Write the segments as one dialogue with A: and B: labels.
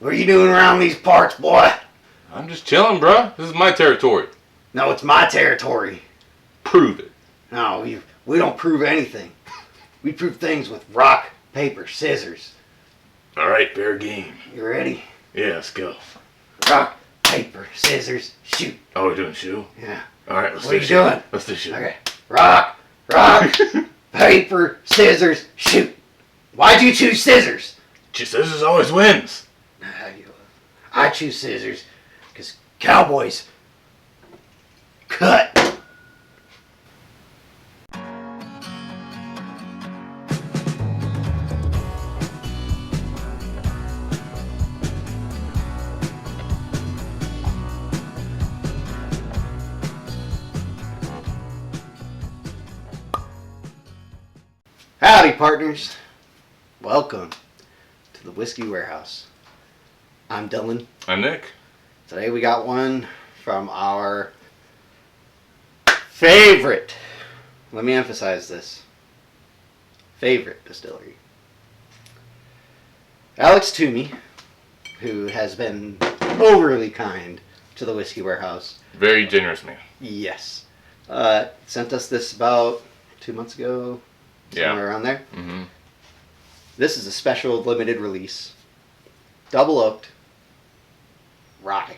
A: What are you doing around these parts, boy?
B: I'm just chilling, bruh. This is my territory.
A: No, it's my territory.
B: Prove it.
A: No, we don't prove anything. We prove things with rock, paper, scissors.
B: Alright, fair game.
A: You ready?
B: Yeah, let's go.
A: Rock, paper, scissors, shoot.
B: Oh, we're doing shoe?
A: Yeah.
B: Alright, let's
A: What
B: do
A: are you
B: shoe.
A: doing?
B: Let's do shoe.
A: Okay. Rock, paper, scissors, shoot. Why'd you choose scissors?
B: Scissors always wins.
A: I choose scissors because cowboys cut. Howdy, partners. Welcome to the Whiskey Warehouse. I'm Dylan.
B: I'm Nick.
A: Today we got one from our favorite, let me emphasize this, favorite distillery. Alex Toomy, who has been overly kind to the Whiskey Warehouse.
B: Very generous man.
A: Yes. Sent us this about 2 months ago. Somewhere around there.
B: Mm-hmm.
A: This is a special limited release. Double oaked rye.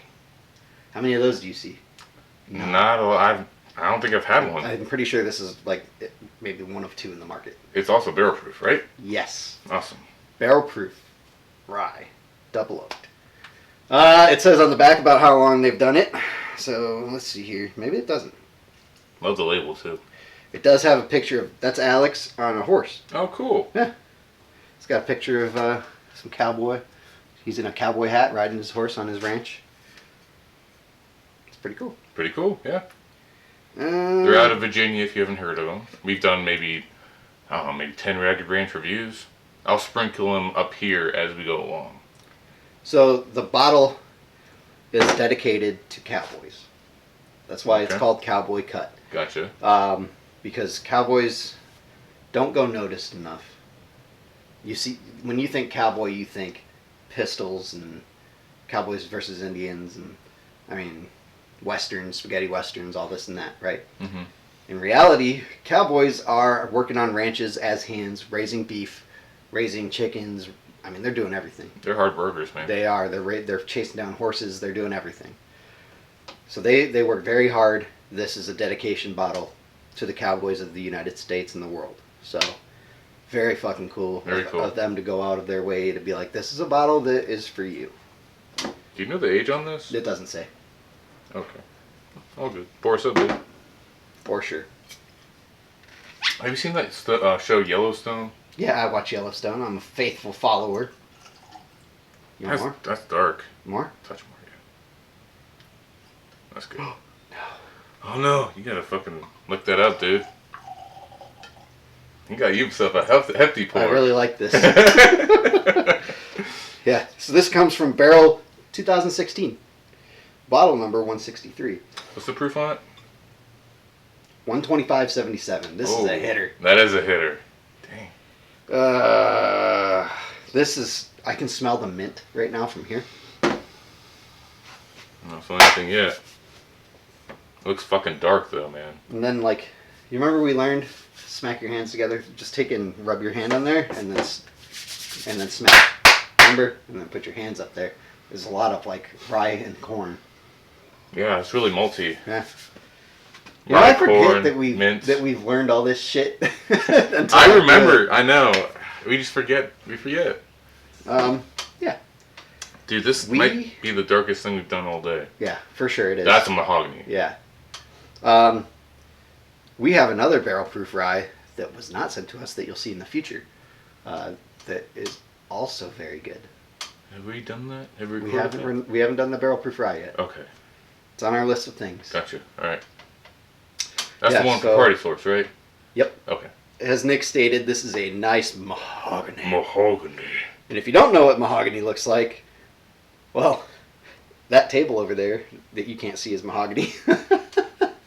A: How many of those do you see?
B: Not a lot. I don't think I've had one.
A: I'm pretty sure this is like maybe one of two in the market.
B: It's also barrel proof, right?
A: Yes.
B: Awesome.
A: Barrel proof rye. Double oaked. It says on the back about how long they've done it. So let's see here. Maybe it doesn't.
B: Love the label too.
A: It does have a picture of, that's Alex on a horse.
B: Oh, cool.
A: Yeah. It's got a picture of some cowboy. He's in a cowboy hat riding his horse on his ranch. It's pretty cool.
B: Pretty cool, yeah. They're out of Virginia if you haven't heard of them. We've done maybe 10 Ragged Branch reviews. I'll sprinkle them up here as we go along.
A: So the bottle is dedicated to cowboys. That's why it's called Cowboy Cut.
B: Gotcha.
A: Because cowboys don't go noticed enough. You see, when you think cowboy, you think pistols and cowboys versus Indians and, I mean, westerns, spaghetti westerns, all this and that, right?
B: Mm-hmm.
A: In reality, cowboys are working on ranches as hands, raising beef, raising chickens. I mean, they're doing everything.
B: They're hard workers, man.
A: They are. They're chasing down horses. They're doing everything. So they work very hard. This is a dedication bottle to the cowboys of the United States and the world. So, very fucking cool.
B: Very cool.
A: Of them to go out of their way to be like, this is a bottle that is for you.
B: Do you know the age on this?
A: It doesn't say.
B: Okay. All good. Pour us up, dude.
A: For sure.
B: Have you seen that show Yellowstone?
A: Yeah, I watch Yellowstone. I'm a faithful follower. You want more?
B: That's dark.
A: More?
B: Touch more, yeah. That's good. No. Oh no, you gotta fucking look that up, dude. You got yourself a hefty pour.
A: I really like this. Yeah, so this comes from barrel 2016. Bottle number 163.
B: What's the proof on it?
A: 125.77. This is a hitter.
B: That is a hitter. Dang.
A: This is, I can smell the mint right now from here.
B: Not so anything yet. Looks fucking dark though, man.
A: And then, like, you remember we learned, smack your hands together, just take and rub your hand on there, and then smack. Remember? And then put your hands up there. There's a lot of, like, rye and corn.
B: Yeah, it's really malty.
A: Yeah.
B: Rye,
A: I forget
B: corn,
A: that we've learned all this shit.
B: I remember. I know. We just forget. We forget.
A: Yeah.
B: Dude, this might be the darkest thing we've done all day.
A: Yeah, for sure it is.
B: That's a mahogany.
A: Yeah. We have another barrel proof rye that was not sent to us that you'll see in the future. That is also very good.
B: Have we done that?
A: We haven't done the barrel proof rye yet.
B: Okay.
A: It's on our list of things.
B: Gotcha. All right. That's the one for Party Source, right?
A: Yep.
B: Okay.
A: As Nick stated, this is a nice mahogany.
B: Mahogany.
A: And if you don't know what mahogany looks like, well, that table over there that you can't see is mahogany.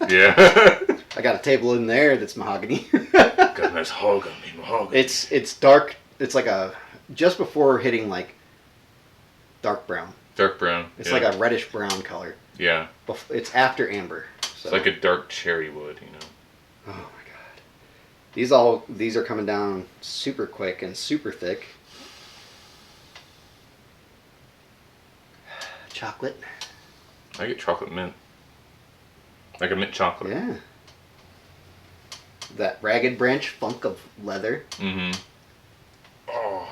B: Yeah.
A: I got a table in there that's mahogany.
B: Got a nice mahogany.
A: It's dark. It's like just before hitting like dark brown.
B: Dark brown.
A: It's like a reddish brown color.
B: Yeah.
A: It's after amber. So.
B: It's like a dark cherry wood, you know.
A: Oh my god. These are coming down super quick and super thick. Chocolate.
B: I get chocolate mint. Like a mint chocolate.
A: Yeah. That Ragged Branch funk of leather.
B: Mm-hmm. Oh,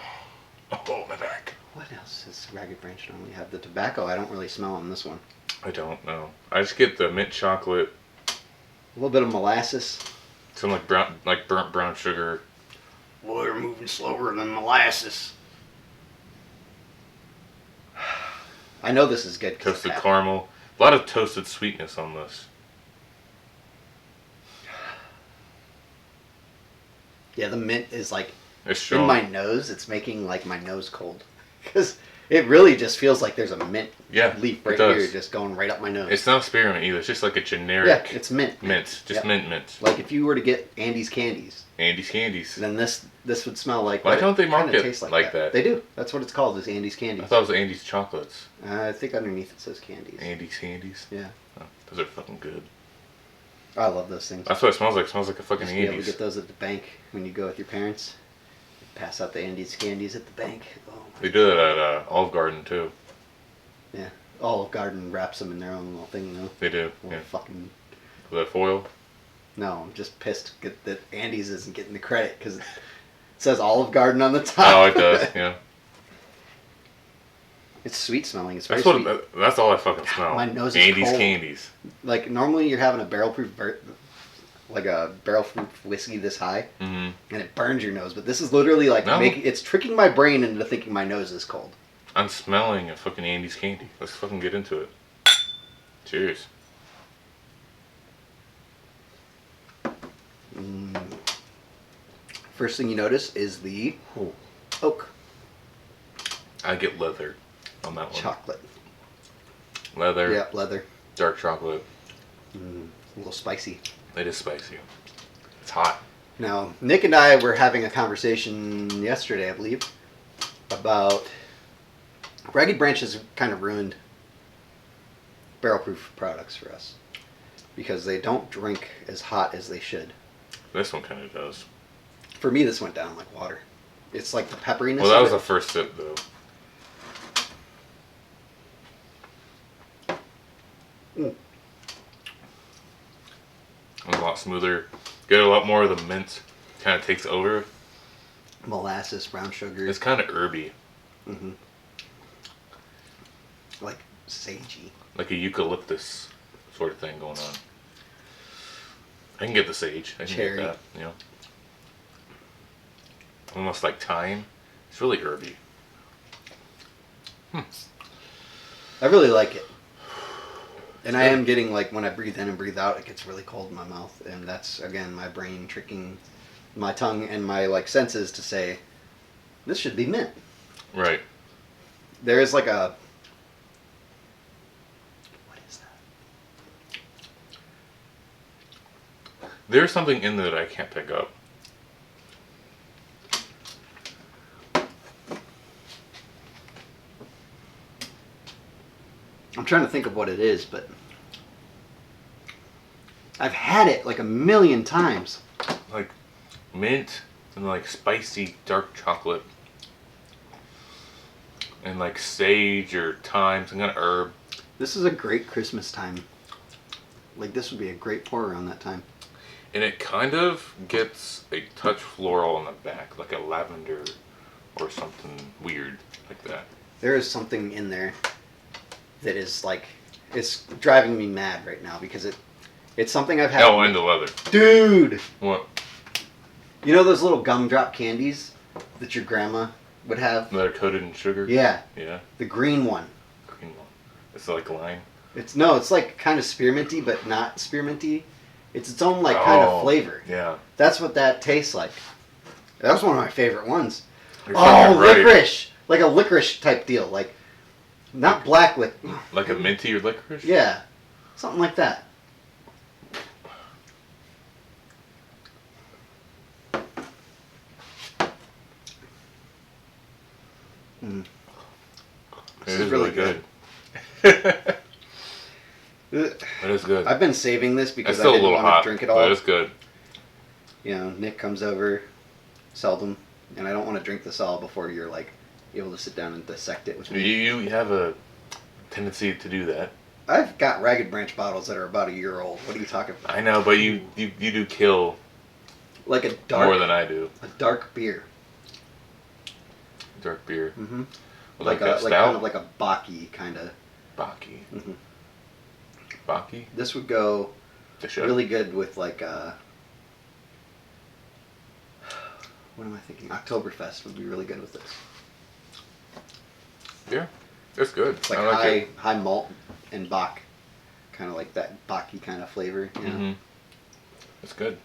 B: my back.
A: What else does Ragged Branch normally have? The tobacco, I don't really smell on this one.
B: I don't know. I just get the mint chocolate.
A: A little bit of molasses.
B: Some like burnt brown sugar.
A: Boy, we're moving slower than molasses. I know this is good.
B: Toasted caramel. A lot of toasted sweetness on this.
A: Yeah, the mint is like
B: It's strong.
A: in my nose. It's making like my nose cold because it really just feels like there's a mint leaf right here, just going right up my nose.
B: It's not spearmint either. It's just like a generic.
A: Yeah, it's mint.
B: Mint, just mint.
A: Like if you were to get Andy's candies.
B: Andy's candies.
A: Then this would smell like.
B: Why don't they market
A: taste
B: like that?
A: They do. That's what it's called. Is Andy's candies.
B: I thought it was Andy's chocolates.
A: I think underneath it says candies.
B: Andy's candies.
A: Yeah.
B: Oh, those are fucking good.
A: I love those things.
B: That's what it smells like. It smells like a fucking
A: Just be able to
B: Andy's.
A: get those at the bank when you go with your parents. Pass out the Andy's candies at the bank. Oh,
B: They do that at Olive Garden too.
A: yeah. Olive Garden wraps them in their own little thing, though.
B: They do.
A: Little
B: Yeah.
A: fucking.
B: With that foil.
A: No, I'm just pissed that Andy's isn't getting the credit because it says Olive Garden on the top.
B: Oh, it does. Yeah.
A: It's sweet smelling. It's very
B: That's
A: sweet.
B: That's all I fucking smell.
A: My nose is
B: Andy's
A: cold.
B: candies.
A: Like normally you're having a barrel-proof whiskey this high,
B: Mm-hmm.
A: and it burns your nose. But this is literally like it's tricking my brain into thinking my nose is cold.
B: I'm smelling a fucking Andy's candy. Let's fucking get into it. Cheers.
A: First thing you notice is the oak
B: I get leather on that one.
A: chocolate.
B: Leather.
A: Yeah, leather.
B: Dark chocolate.
A: A little spicy.
B: It is spicy. It's hot.
A: Now, Nick and I were having a conversation yesterday, I believe, about Ragged Branch has kind of ruined barrel-proof products for us because they don't drink as hot as they should.
B: This one kind of does.
A: For me, this went down like water. It's like the pepperiness.
B: Well, that
A: of
B: was
A: it.
B: the first sip, though. It was a lot smoother. Get a lot more of the mint. Kind of takes over.
A: Molasses, brown sugar.
B: It's kind of herby.
A: Mm-hmm. Like sagey.
B: Like a eucalyptus sort of thing going on. I can get the sage. I can
A: Cherry.
B: get that. You know. Almost like thyme. It's really herby.
A: I really like it. And I am getting, like, when I breathe in and breathe out, it gets really cold in my mouth. And that's, again, my brain tricking my tongue and my, like, senses to say, this should be mint.
B: Right.
A: There is, like, a... What is that?
B: There's something in there that I can't pick up.
A: I'm trying to think of what it is, but... I've had it, like, 1,000,000 times.
B: Like mint and like spicy dark chocolate. And like sage or thyme, some kind of herb.
A: This is a great Christmas time. Like, this would be a great pour around that time.
B: And it kind of gets a touch floral on the back, like a lavender or something weird like that.
A: There is something in there that is, like, it's driving me mad right now because it's something I've had.
B: Oh, and the leather.
A: Dude!
B: What?
A: You know those little gumdrop candies that your grandma would have?
B: That are coated in sugar?
A: Yeah.
B: Yeah.
A: The green one.
B: Green one. It's like lime.
A: It's like kind of spearminty, but not spearminty. It's its own like kind of flavor.
B: Yeah.
A: That's what that tastes like. That was one of my favorite ones.
B: You're fucking right.
A: Licorice! Like a licorice type deal. Like, not black licorice.
B: Like a minty or licorice?
A: Yeah. Something like that.
B: It
A: is really good.
B: It is good.
A: I've been saving this because
B: It's
A: I
B: still a
A: didn't
B: little
A: want
B: hot,
A: to drink it all.
B: but it's good.
A: You know, Nick comes over seldom, and I don't want to drink this all before you're like able to sit down and dissect it with me.
B: You have a tendency to do that.
A: I've got Ragged Branch bottles that are about a year old. What are you talking about?
B: I know, but you do kill
A: Like a dark,
B: more than I do.
A: a dark beer.
B: Dark beer.
A: Mm-hmm.
B: Like
A: a
B: a stout?
A: kind of like a Baki kind of.
B: Baki.
A: Mm-hmm.
B: Baki?
A: This would go
B: The show?
A: really good with like what am I thinking? Oktoberfest would be really good with this.
B: Yeah, it's good.
A: It's like
B: I like
A: high malt and Bach, kind of like that Baki kind of flavor. You know?
B: Mm-hmm. It's good.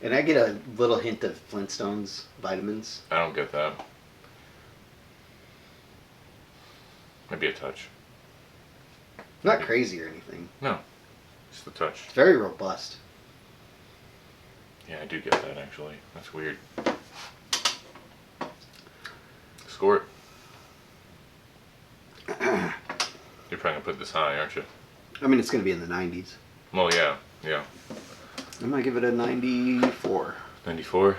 A: And I get a little hint of Flintstones vitamins.
B: I don't get that. Maybe a touch.
A: Not crazy or anything.
B: No, just a touch.
A: It's very robust.
B: Yeah, I do get that actually. That's weird. Score it. You're probably gonna put this high, aren't you?
A: I mean, it's going to be in the 90s.
B: Well, yeah.
A: I'm going to give it a 94.
B: 94.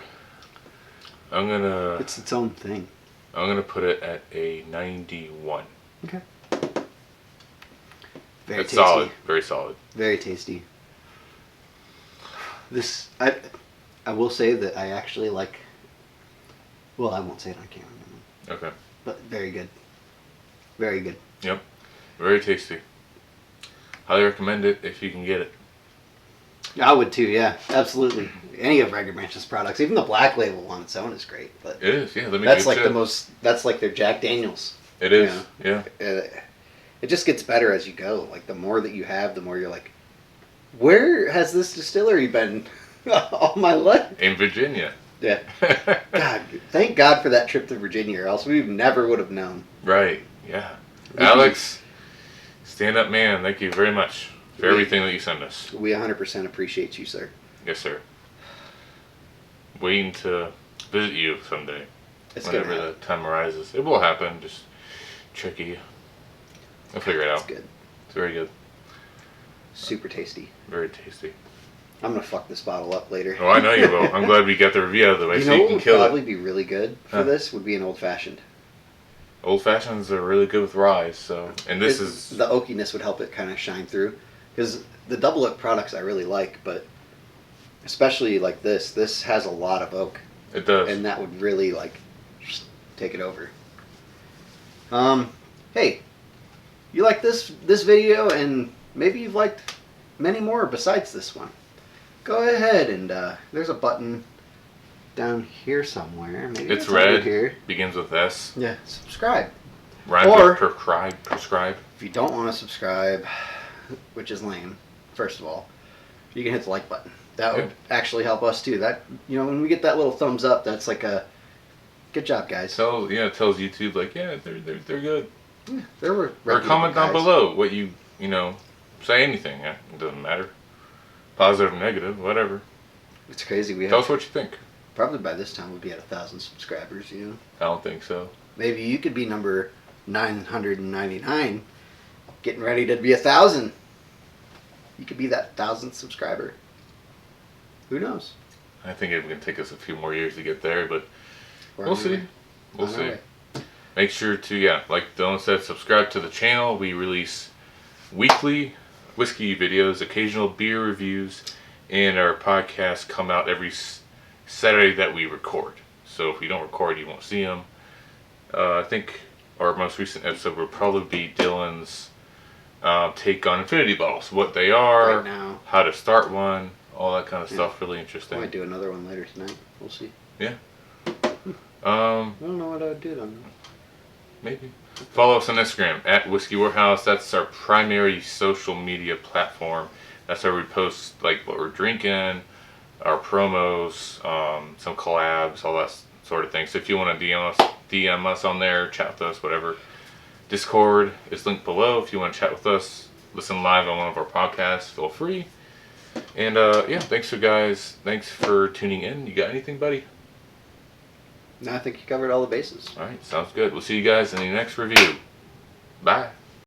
A: It's its own thing.
B: I'm gonna put it at a 91.
A: Okay. Very
B: It's
A: tasty.
B: solid. Very solid.
A: Very tasty. This, I will say that I actually like, well, I won't say it on camera.
B: Okay.
A: But very good. Very good.
B: Yep. Very tasty. Highly recommend it if you can get it.
A: I would too, yeah. Absolutely. Any of Ragged Branch's products, even the Black Label on its own is great. But
B: It is, yeah.
A: that's like that's like their Jack Daniels.
B: It is, yeah.
A: It just gets better as you go. Like the more that you have, the more you're like, where has this distillery been all my life?
B: In Virginia.
A: Yeah. God, thank God for that trip to Virginia, or else we never would have known.
B: Right, yeah. Alex, stand up man, thank you very much for everything that you send us.
A: We 100% appreciate you, sir.
B: Yes, sir. Waiting to visit you someday.
A: It's
B: whenever
A: gonna
B: the time arises. It will happen, just tricky. I'll figure it out.
A: It's good.
B: It's very good.
A: Super tasty.
B: Very tasty.
A: I'm gonna fuck this bottle up later.
B: Oh, I know you will. I'm glad we got the review out of the way
A: You
B: so
A: know
B: you
A: what
B: can
A: would
B: kill
A: probably
B: it.
A: be really good for this would be an old fashioned.
B: Old fashions are really good with rye, so and this is
A: the oakiness would help it kind of shine through, because the double oak products I really like, but especially like this has a lot of oak,
B: it does.
A: and that would really like take it over. Hey, you like this video, and maybe you've liked many more besides this one. Go ahead and there's a button down here somewhere. Maybe
B: It's
A: under
B: red.
A: here.
B: Begins with S.
A: Yeah, subscribe.
B: Rhymes
A: Or-
B: with prescribe.
A: If you don't want to subscribe, which is lame, first of all, you can hit the like button. That would actually help us too. That, you know, when we get that little thumbs up, that's like a good job, guys.
B: It tells YouTube like, yeah, they're good.
A: Yeah, there were
B: Or comment down
A: guys.
B: below what you know, say anything. Yeah, it doesn't matter. Positive, negative, whatever.
A: It's crazy. We
B: Tell
A: have
B: us what you think.
A: probably by this time we'll be at 1,000 subscribers. You know,
B: I don't think so.
A: maybe you could be number 999, getting ready to be 1,000. You could be that 1,000th subscriber. Who knows?
B: I think it's gonna take us a few more years to get there, but
A: We're
B: we'll
A: on our
B: see.
A: way.
B: We'll
A: On our
B: see.
A: way.
B: Make sure to, like Dylan said, subscribe to the channel. We release weekly whiskey videos, occasional beer reviews, and our podcasts come out every Saturday that we record. So if we don't record, you won't see them. I think our most recent episode will probably be Dylan's take on infinity bottles, what they are,
A: Right now.
B: how to start one, all that kind of stuff. Really interesting.
A: I might do another one later tonight. We'll see.
B: Yeah.
A: I don't know what I would do on that.
B: Maybe. Follow us on Instagram at Whiskey Warehouse. That's our primary social media platform. That's where we post like what we're drinking, our promos, some collabs, all that sort of thing. So if you want to DM us on there, chat with us, whatever. Discord is linked below. If you want to chat with us, listen live on one of our podcasts, feel free. And thanks for tuning in. You got anything, buddy?
A: No, I think you covered all the bases.
B: All right, sounds good. We'll see you guys in the next review. Bye.